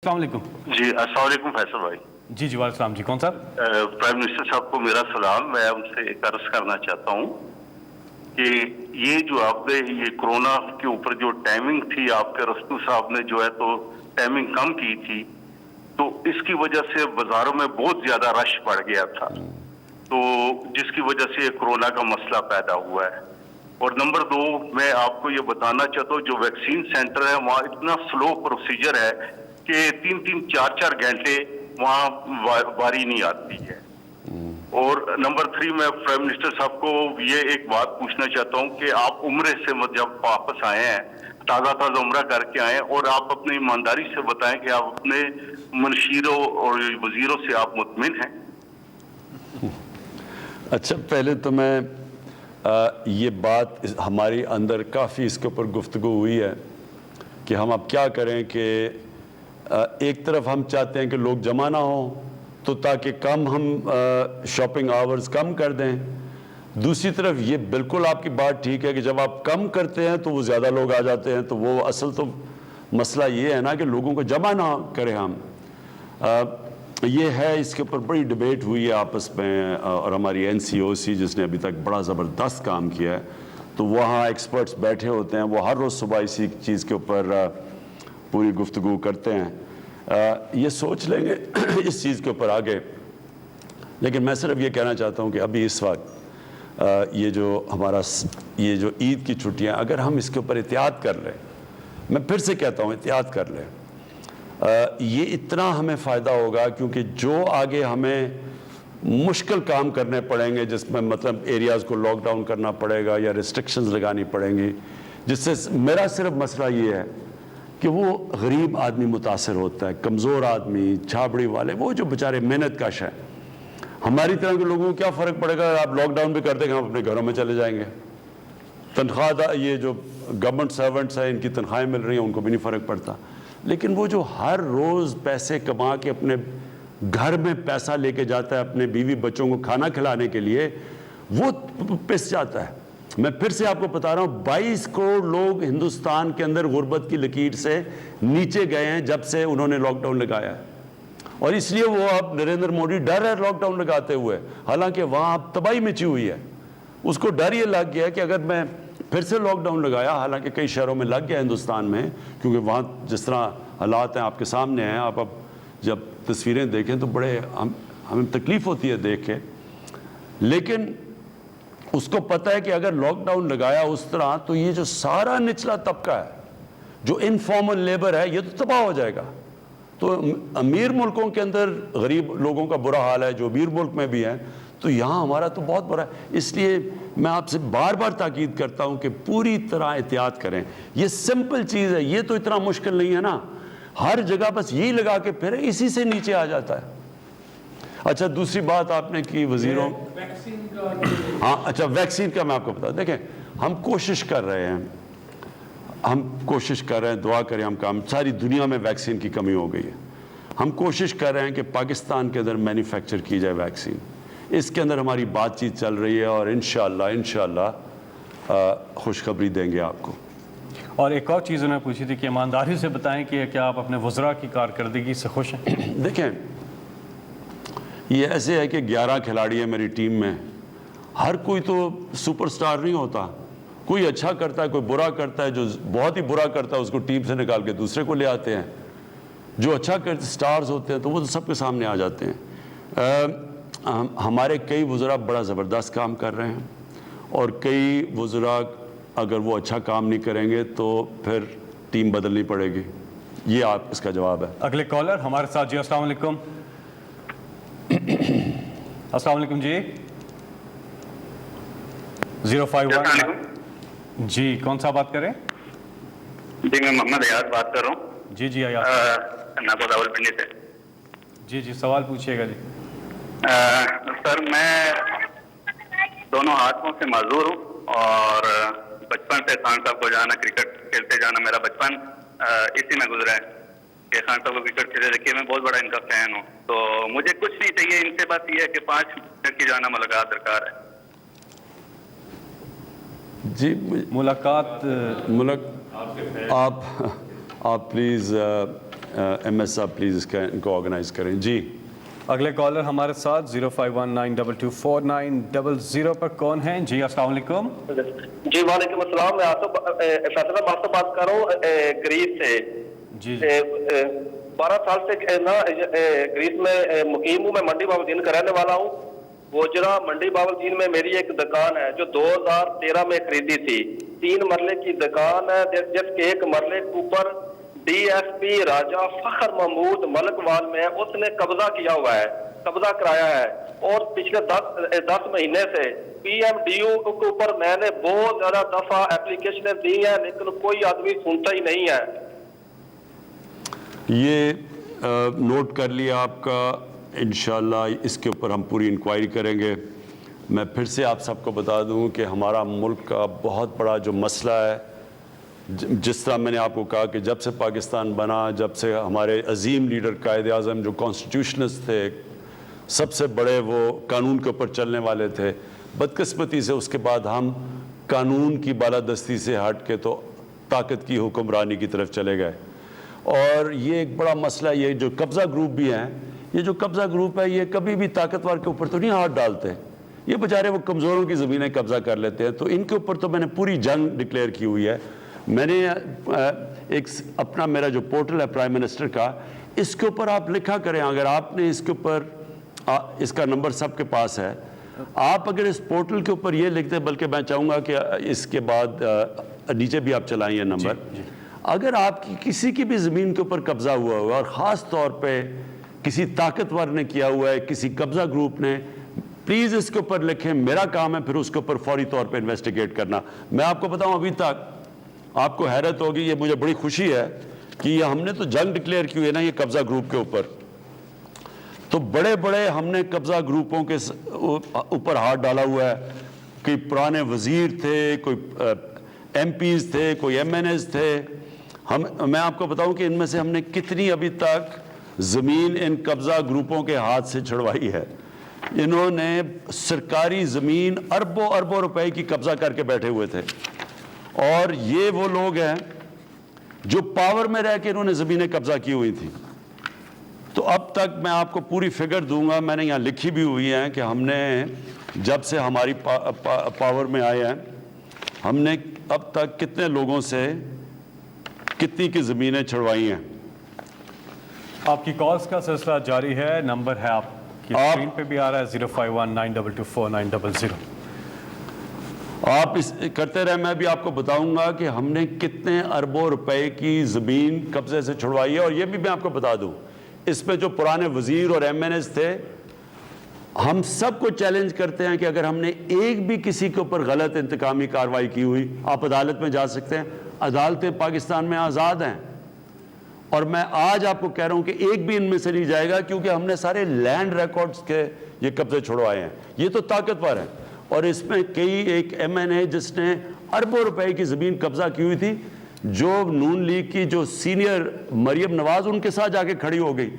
अस्सलाम वालेकुम। जी अस्सलाम वालेकुम फैसल भाई। जी वालेकुम जी, कौन साहब? प्राइम मिनिस्टर साहब को मेरा सलाम। मैं उनसे एक अर्ज करना चाहता हूँ कि ये जो आपने ये कोरोना के ऊपर जो टाइमिंग थी, आपके रस्तू साहब ने जो है तो टाइमिंग कम की थी, तो इसकी वजह से बाजारों में बहुत ज्यादा रश बढ़ गया था, तो जिसकी वजह से कोरोना का मसला पैदा हुआ है। और नंबर दो, मैं आपको ये बताना चाहता हूँ, जो वैक्सीन सेंटर है वहाँ इतना स्लो प्रोसीजर है कि 3-3, 4-4 घंटे वहाँ बारी नहीं आती है। और नंबर 3, मैं प्राइम मिनिस्टर साहब को ये एक बात पूछना चाहता हूँ कि आप उम्रे से जब वापस आए हैं, ताज़ा उम्रा करके आए, और आप अपनी ईमानदारी से बताएं कि आप अपने मंशीरों और वजीरों से आप मुतमिन हैं? अच्छा, पहले तो मैं ये बात हमारी अंदर काफ़ी इसके ऊपर गुफ्तगू हुई है कि हम अब क्या करें कि एक तरफ हम चाहते हैं कि लोग जमा ना हो, तो ताकि कम हम शॉपिंग आवर्स कम कर दें। दूसरी तरफ ये बिल्कुल आपकी बात ठीक है कि जब आप कम करते हैं तो वो ज़्यादा लोग आ जाते हैं, तो वो असल तो मसला ये है ना कि लोगों को जमा ना करें हम। ये है, इसके ऊपर बड़ी डिबेट हुई है आपस में, और हमारी NCOC जिसने अभी तक बड़ा ज़बरदस्त काम किया है, तो वहाँ एक्सपर्ट्स बैठे होते हैं, वो हर रोज़ सुबह इसी चीज़ के ऊपर पूरी गुफ्तगू करते हैं। ये सोच लेंगे इस चीज़ के ऊपर आगे। लेकिन मैं सिर्फ ये कहना चाहता हूँ कि अभी इस वक्त ये जो ईद की छुट्टियाँ, अगर हम इसके ऊपर एहतियात कर लें, मैं फिर से कहता हूँ एहतियात कर लें, ये इतना हमें फ़ायदा होगा, क्योंकि जो आगे हमें मुश्किल काम करने पड़ेंगे, जिसमें मतलब एरियाज़ को लॉकडाउन करना पड़ेगा या रिस्ट्रिक्शंस लगानी पड़ेंगी, जिससे मेरा सिर्फ मसला ये है कि वो गरीब आदमी मुतासर होता है, कमज़ोर आदमी, छाबड़ी वाले, वो जो बेचारे मेहनत कश हैं। हमारी तरह के लोगों को क्या फ़र्क पड़ेगा, आप लॉकडाउन भी कर देंगे, हम अपने घरों में चले जाएंगे। तनख्वाह, ये जो गवर्नमेंट सर्वेंट्स हैं, इनकी तनख्वाहें मिल रही हैं, उनको भी नहीं फ़र्क पड़ता। लेकिन वो जो हर रोज़ पैसे कमा के अपने घर में पैसा लेके जाता है अपने बीवी बच्चों को खाना खिलाने के लिए, वो पिस जाता है। मैं फिर से आपको बता रहा हूँ, 22 करोड़ लोग हिंदुस्तान के अंदर गुर्बत की लकीर से नीचे गए हैं जब से उन्होंने लॉकडाउन लगाया है, और इसलिए वो अब नरेंद्र मोदी डर है लॉकडाउन लगाते हुए, हालांकि वहाँ अब तबाही मची हुई है। उसको डर ये लग गया है कि अगर मैं फिर से लॉकडाउन लगाया, हालांकि कई शहरों में लग गया हिंदुस्तान में, क्योंकि वहाँ जिस तरह हालात हैं आपके सामने हैं, आप अब जब तस्वीरें देखें तो बड़े हमें तकलीफ़ होती है देख के। लेकिन उसको पता है कि अगर लॉकडाउन लगाया उस तरह, तो ये जो सारा निचला तबका है, जो इनफॉर्मल लेबर है, ये तो तबाह हो जाएगा। तो अमीर मुल्कों के अंदर गरीब लोगों का बुरा हाल है, जो अमीर मुल्क में भी हैं, तो यहाँ हमारा तो बहुत बुरा है। इसलिए मैं आपसे बार बार ताकीद करता हूँ कि पूरी तरह एहतियात करें। ये सिंपल चीज़ है, ये तो इतना मुश्किल नहीं है ना, हर जगह बस यही लगा के फिर इसी से नीचे आ जाता है। अच्छा, दूसरी बात आपने की वजीरों, हाँ अच्छा, वैक्सीन का मैं आपको बता, देखें हम कोशिश कर रहे हैं, दुआ करें हम काम, सारी दुनिया में वैक्सीन की कमी हो गई है। हम कोशिश कर रहे हैं कि पाकिस्तान के अंदर मैन्युफैक्चर की जाए वैक्सीन, इसके अंदर हमारी बातचीत चल रही है, और इंशाअल्लाह खुशखबरी देंगे आपको। और एक और चीज़ उन्होंने पूछी थी कि ईमानदारी से बताएं कि क्या आप अपने वज़रा की कारकर्दगी से खुश हैं? देखें, ये ऐसे है कि 11 खिलाड़ी हैं मेरी टीम में, हर कोई तो सुपरस्टार नहीं होता, कोई अच्छा करता है, कोई बुरा करता है। जो बहुत ही बुरा करता है उसको टीम से निकाल के दूसरे को ले आते हैं, जो अच्छा करते स्टार्स होते हैं तो वो तो सबके सामने आ जाते हैं। हमारे कई वज़रा बड़ा ज़बरदस्त काम कर रहे हैं, और कई वज़रा अगर वो अच्छा काम नहीं करेंगे तो फिर टीम बदलनी पड़ेगी। ये आप इसका जवाब है। अगले कॉलर हमारे साथ जी, अस्सलाम वालेकुम। अस्सलाम वालेकुम जी। 051 जी, कौन सा बात करें? जी मैं मोहम्मद अयाज बात कर रहा हूँ। जी अयाज, रावलपिंडी से। जी सवाल पूछिएगा जी। सर, मैं दोनों हाथों से माजूर हूँ, और बचपन से खान साहब को जाना, क्रिकेट खेलते जाना, मेरा बचपन इसी में गुजरा है कि खान साहब को क्रिकेट खेलते देखिए, मैं बहुत बड़ा इनका फैन हूँ। तो मुझे कुछ नहीं चाहिए इनसे, बात यह है कि 5 मिनट की जाना मुलाकात दरकार है। जी, मुलाकात आप प्लीज़ ایم ایس صاحب پلیز ان کو آرگنائز کریں. جی اگلے کالر ہمارے ساتھ 0519224900 پر کون ہیں؟ جی السلام علیکم. جی وعلیکم السلام. میں فیصلہ ماہ سے بات کر رہا ہوں گریس سے. جی 12 سال سے گریس میں مقیم ہوں. میں منڈی باولدین کا رہنے والا ہوں. گوجرا منڈی باولدین میں میری ایک دکان ہے جو 2013 میں خریدی تھی. 3 مرلے کی دکان ہے جس کے ایک مرلے کے اوپر ڈی ایس پی راجہ فخر محمود ملکوال میں اس نے قبضہ کیا ہوا ہے, قبضہ کرایا ہے. اور پچھلے 10 مہینے سے پی ایم ڈی یو کے اوپر میں نے بہت زیادہ دفعہ اپلیکیشنیں دی ہیں لیکن کوئی آدمی سنتا ہی نہیں ہے. یہ نوٹ کر لیا آپ کا. انشاءاللہ اس کے اوپر ہم پوری انکوائری کریں گے. میں پھر سے آپ سب کو بتا دوں کہ ہمارا ملک کا بہت بڑا جو مسئلہ ہے, جس طرح میں نے آپ کو کہا کہ جب سے پاکستان بنا, جب سے ہمارے عظیم لیڈر قائد اعظم جو کانسٹیٹیوشنسٹ تھے, سب سے بڑے وہ قانون کے اوپر چلنے والے تھے, بدقسمتی سے اس کے بعد ہم قانون کی بالادستی سے ہٹ کے تو طاقت کی حکمرانی کی طرف چلے گئے. اور یہ ایک بڑا مسئلہ, یہ جو قبضہ گروپ بھی ہیں, یہ جو قبضہ گروپ ہے یہ کبھی بھی طاقتور کے اوپر تو نہیں ہاتھ ڈالتے. یہ بیچارے وہ کمزوروں کی زمینیں قبضہ کر لیتے ہیں. تو ان کے اوپر تو میں نے پوری جنگ ڈکلیئر کی ہوئی ہے. میں نے ایک اپنا میرا جو پورٹل ہے پرائم منسٹر کا, اس کے اوپر آپ لکھا کریں. اگر آپ نے اس کے اوپر, اس کا نمبر سب کے پاس ہے, آپ اگر اس پورٹل کے اوپر یہ لکھ دیں, بلکہ میں چاہوں گا کہ اس کے بعد نیچے بھی آپ چلائیں یہ نمبر. اگر آپ کی کسی کی بھی زمین کے اوپر قبضہ ہوا ہوا اور خاص طور پہ کسی طاقتور نے کیا ہوا ہے, کسی قبضہ گروپ نے, پلیز اس کے اوپر لکھیں. میرا کام ہے پھر اس کے اوپر فوری طور پہ انویسٹیگیٹ کرنا. میں آپ کو بتاؤں ابھی تک آپ کو حیرت ہوگی, یہ مجھے بڑی خوشی ہے کہ یہ ہم نے تو جنگ ڈکلیئر کی ہے نا یہ قبضہ گروپ کے اوپر, تو بڑے بڑے ہم نے قبضہ گروپوں کے اوپر ہاتھ ڈالا ہوا ہے. کوئی پرانے وزیر تھے, کوئی ایم پیز تھے, کوئی ایم این ایز تھے. میں آپ کو بتاؤں کہ ان میں سے ہم نے کتنی ابھی تک زمین ان قبضہ گروپوں کے ہاتھ سے چھڑوائی ہے. انہوں نے سرکاری زمین اربوں اربوں روپے کی قبضہ کر کے بیٹھے ہوئے تھے. اور یہ وہ لوگ ہیں جو پاور میں رہ کے انہوں نے زمینیں قبضہ کی ہوئی تھیں. تو اب تک میں آپ کو پوری فگر دوں گا, میں نے یہاں لکھی بھی ہوئی ہیں کہ ہم نے جب سے ہماری پاور میں آئے ہیں, ہم نے اب تک کتنے لوگوں سے کتنی کی زمینیں چھڑوائی ہیں. آپ کی کالز کا سلسلہ جاری ہے. نمبر ہے آپ کی اسکرین پہ بھی آ رہا ہے 0519224900. آپ اس کرتے رہے. میں بھی آپ کو بتاؤں گا کہ ہم نے کتنے اربوں روپے کی زمین قبضے سے چھڑوائی ہے. اور یہ بھی میں آپ کو بتا دوں, اس میں جو پرانے وزیر اور ایم این ایز تھے, ہم سب کو چیلنج کرتے ہیں کہ اگر ہم نے ایک بھی کسی کے اوپر غلط انتقامی کارروائی کی ہوئی, آپ عدالت میں جا سکتے ہیں. عدالتیں پاکستان میں آزاد ہیں. اور میں آج آپ کو کہہ رہا ہوں کہ ایک بھی ان میں سے نہیں جائے گا, کیونکہ ہم نے سارے لینڈ ریکارڈز کے یہ قبضے چھڑوائے ہیں. یہ تو طاقتور ہیں. اور اس میں کئی ایک ایم این اے جس نے اربوں روپے کی زمین قبضہ کی ہوئی تھی, جو نون لیگ کی جو سینئر مریم نواز ان کے ساتھ جا کے کھڑی ہو گئی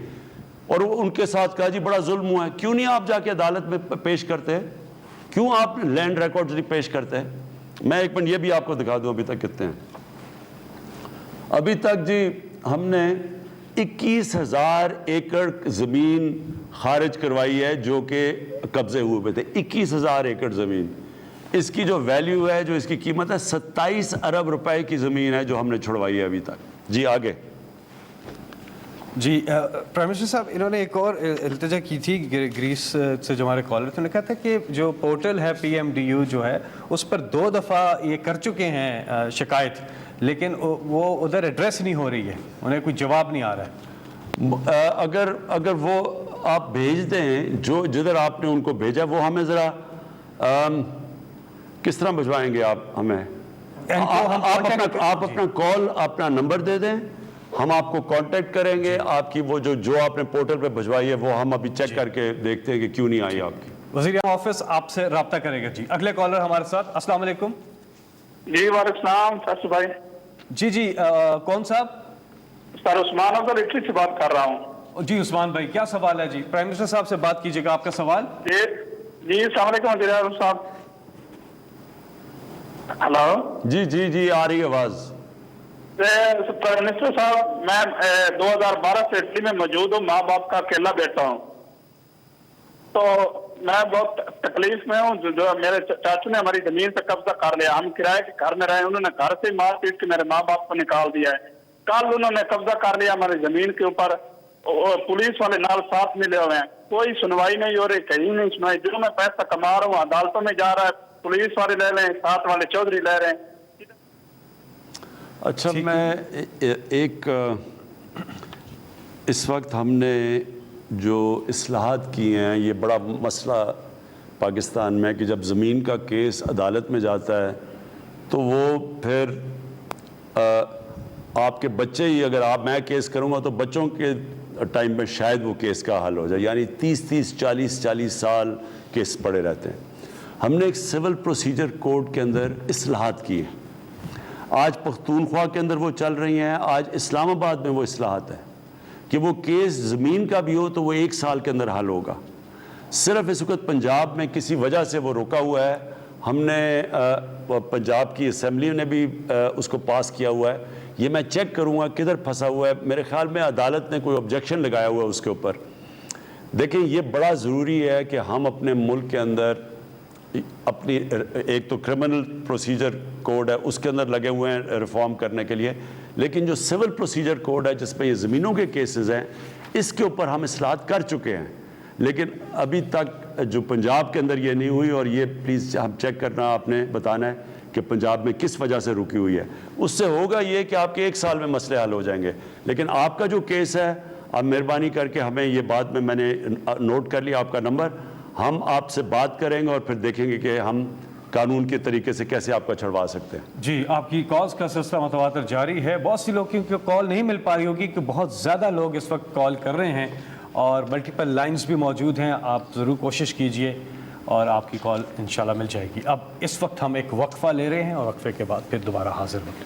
اور ان کے ساتھ کہا جی بڑا ظلم ہوا ہے. کیوں نہیں آپ جا کے عدالت میں پیش کرتے, کیوں آپ لینڈ ریکارڈز نہیں پیش کرتے؟ میں ایک منٹ یہ بھی آپ کو دکھا دوں ابھی تک کتنے ہیں. ابھی تک جی ہم نے 21,000 ایکڑ زمین خارج کروائی ہے جو کہ قبضے ہوئے تھے. 21,000 ایکڑ زمین, اس کی جو ویلیو ہے, جو اس کی قیمت ہے 27 ارب روپے کی زمین ہے جو ہم نے چھڑوائی ہے ابھی تک. جی آگے. جی پرائم منسٹر صاحب, انہوں نے ایک اور التجا کی تھی گریس سے جو ہمارے کالر تھے, انہوں نے کہا تھا کہ جو پورٹل ہے پی ایم ڈی یو جو ہے اس پر 2 دفعہ یہ کر چکے ہیں شکایت, لیکن وہ ادھر ایڈریس نہیں ہو رہی ہے, انہیں کوئی جواب نہیں آ رہا ہے. اگر وہ آپ بھیج دیں جو جدھر آپ نے ان کو بھیجا, وہ ہمیں ذرا کس طرح بھجوائیں گے آپ ہمیں؟ آپ اپنا کال, اپنا نمبر دے دیں, ہم آپ کو کانٹیکٹ کریں گے. آپ کی وہ جو آپ نے پورٹل پہ بھجوائی ہے وہ ہم ابھی چیک کر کے دیکھتے ہیں کہ کیوں نہیں آئی آپ کی. وزیر اعظم آفس آپ سے رابطہ کرے گا. جی اگلے کالر ہمارے ساتھ. السلام علیکم. جی وعلیکم السلام سر بھائی. جی کون صاحب؟ سر عثمان افضل اٹلی سے بات کر رہا ہوں. جی عثمان بھائی, کیا سوال ہے؟ جی پرائم منسٹر صاحب سے بات کیجیے گا, آپ کا سوال. جی السلام علیکم وزیر اعظم صاحب. ہلو. جی آ رہی آواز. प्राइम मिनिस्टर साहब, मैं 2012 से इटली में मौजूद हूँ, माँ बाप का अकेला बेटा हूँ। तो मैं बहुत तकलीफ में हूँ। जो मेरे चाचू ने हमारी जमीन पे कब्जा कर लिया, हम किराए के घर में रहे, उन्होंने घर से मार पीट के मेरे माँ बाप को निकाल दिया है। कल उन्होंने कब्जा कर लिया हमारी जमीन के ऊपर, और पुलिस वाले नाल साथ मिले हुए हैं, कोई सुनवाई नहीं हो रही, कहीं नहीं सुनवाई। जो मैं पैसा कमा रहा हूँ अदालतों में जा रहा है, पुलिस वाले ले रहे हैं, साथ वाले चौधरी ले रहे हैं। अच्छा, मैं इस वक्त हमने जो इस्लाहात की हैं, ये बड़ा मसला पाकिस्तान में कि जब ज़मीन का केस अदालत में जाता है तो वो फिर आपके बच्चे ही, अगर मैं केस करूँगा तो बच्चों के टाइम में शायद वो केस का हल हो जाए, यानी 30-30, 40-40 साल केस पड़े रहते हैं। हमने एक सिविल प्रोसीजर कोड के अंदर इस्लाहात की है। आज पख्तूनख्वा के अंदर वो चल रही हैं, आज इस्लामाबाद में वो इस्लाहात है कि वो केस ज़मीन का भी हो तो वो 1 साल के अंदर हल होगा। सिर्फ इस वक्त पंजाब में किसी वजह से वो रुका हुआ है। हमने पंजाब की असम्बली ने भी उसको पास किया हुआ है। ये मैं चेक करूँगा किधर फंसा हुआ है। मेरे ख्याल में अदालत ने कोई ऑब्जेक्शन लगाया हुआ है उसके ऊपर। देखें, ये बड़ा ज़रूरी है कि हम अपने मुल्क के अंदर अपनी एक तो क्रिमिनल प्रोसीजर कोड है, उसके अंदर लगे हुए हैं रिफॉर्म करने के लिए, लेकिन जो सिविल प्रोसीजर कोड है जिसमें ये ज़मीनों के केसेस हैं, इसके ऊपर हम इस्लाहात कर चुके हैं। लेकिन अभी तक जो पंजाब के अंदर ये नहीं हुई, और ये प्लीज़ हम चेक करना, आपने बताना है कि पंजाब में किस वजह से रुकी हुई है। उससे होगा ये कि आपके 1 साल में मसले हल हो जाएंगे। लेकिन आपका जो केस है, आप मेहरबानी करके हमें ये बात में मैंने नोट कर लिया आपका नंबर, हम आपसे बात करेंगे और फिर देखेंगे कि हम कानून के तरीके से कैसे आपका छुड़वा सकते हैं। जी, आपकी कॉल्स का सिलसिला मुतवातर जारी है। बहुत सी लोग की कॉल नहीं मिल पा रही होगी कि बहुत ज़्यादा लोग इस वक्त कॉल कर रहे हैं और मल्टीपल लाइंस भी मौजूद हैं। आप ज़रूर कोशिश कीजिए और आपकी कॉल इंशाल्लाह मिल जाएगी। अब इस वक्त हम एक वक्फा ले रहे हैं और वक्फे के बाद फिर दोबारा हाजिर होंगे।